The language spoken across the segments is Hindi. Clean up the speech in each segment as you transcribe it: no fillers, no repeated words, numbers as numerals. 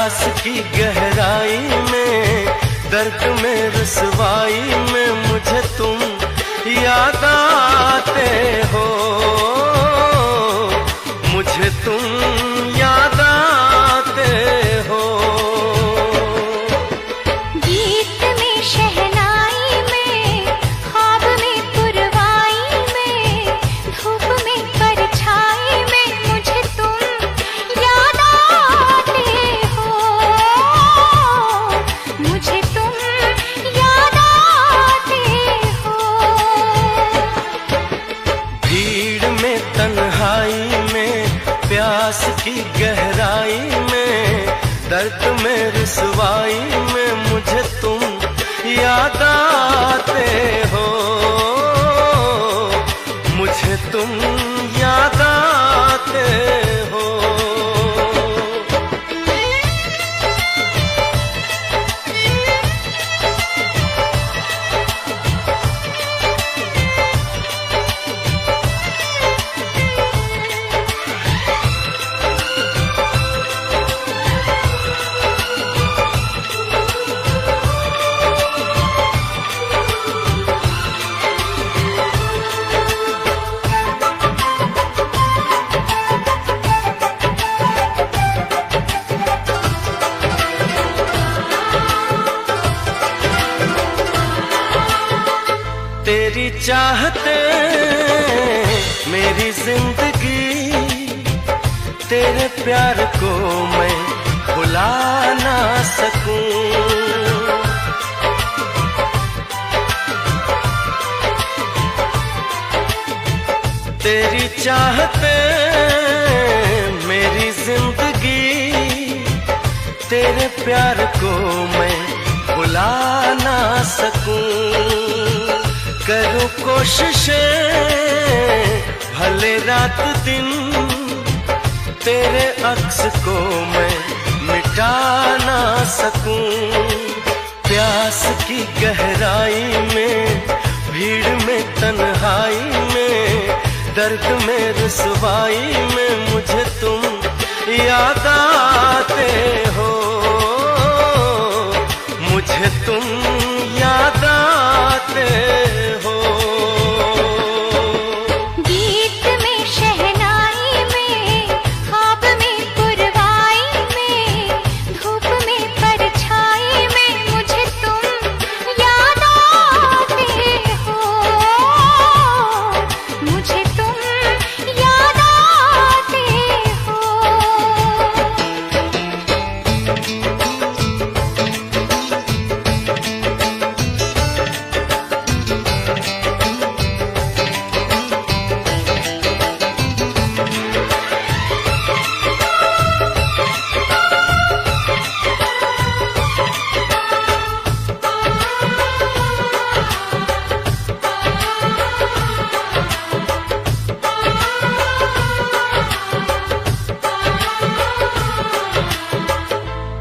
प्यास की गहराई में, दर्द में रुसवाई में मुझे तुम याद आते हो, मुझे तुम याद आते हो। गीत में शहनाई में, ख्वाब में पुरवाई में, धूप में परछाई में मुझे तुम याद आते हो, मुझे तुम याद आते हो। भीड़ में तन्हाई में, प्यास की गहराई में, दर्द में रुसवाई में मुझे तुम याद आते हो, मुझे तुम याद आते हो। तेरी चाहते मेरी जिंदगी, तेरे प्यार को मैं भुला ना सकूं। तेरी चाहते मेरी जिंदगी, तेरे प्यार को मैं भुला ना सकूं। करूं कोशिशें भले रात दिन, तेरे अक्स को मैं मिटा ना सकूं। प्यास की गहराई में, भीड़ में तन्हाई में, दर्द में रुसवाई में मुझे तुम याद आते हो, मुझे तुम याद आते हो। गीत में शहनाई में, ख्वाब में पुरवाई में, धूप में परछाई में मुझे तुम याद आते हो, मुझे तुम याद आते हो।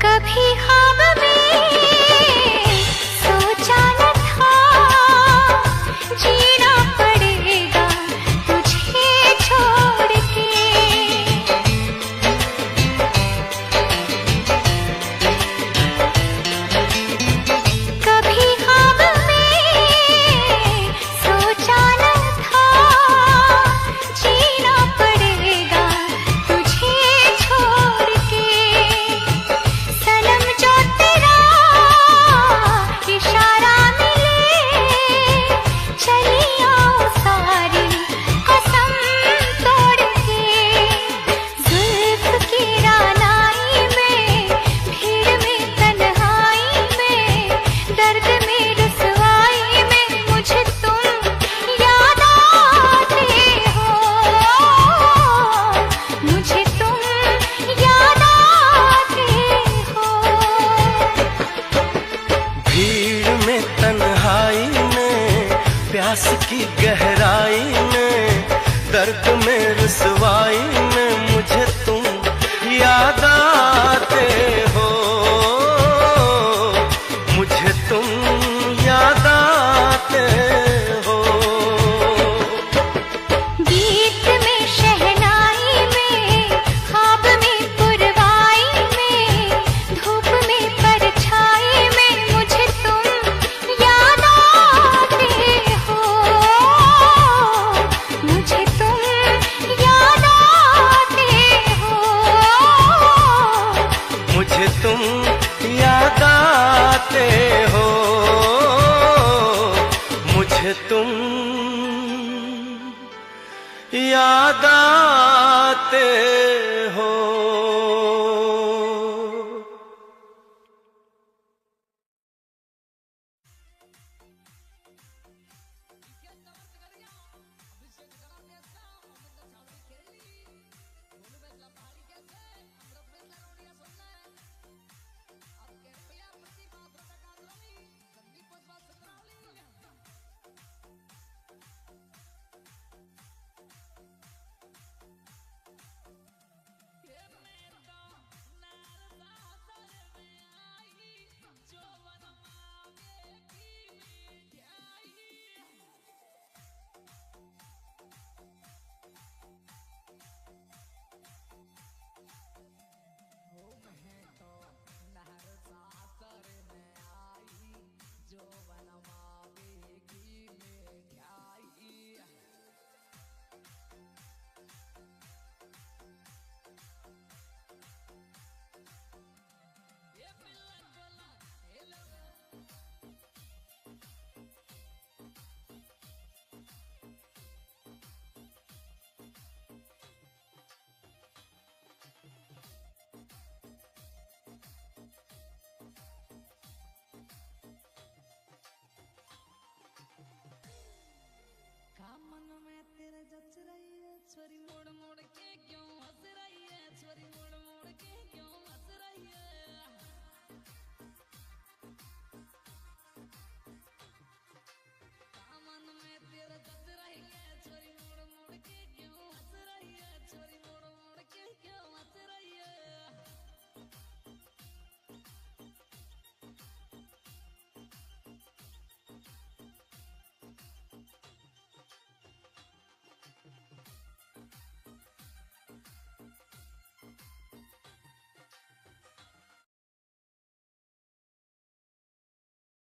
कभी ख्वाब में सोचा न था, जीना पड़ेगा तुझे छोड़ के। कभी ख्वाब में सोचा न था, जीना पड़ेगा तुझे छोड़ के। सनम जो तेरा इशारा मिले, चली आओ सारी कसम तोड़ के। जुल्फ की रानाई में, भीड़ में तन्हाई में, दर्द में रुसवाई में मुझे तुम याद आते हो, मुझे तुम याद आते हो। भीड़ में तन्हाई में, प्यास की गहराई में, दर्द में रुसवाई में मुझे तुम याद आते हो, मुझे तुम याद आते हो। गीत में शहनाई में, ख्वाब में पुरवाई में, मुझे तुम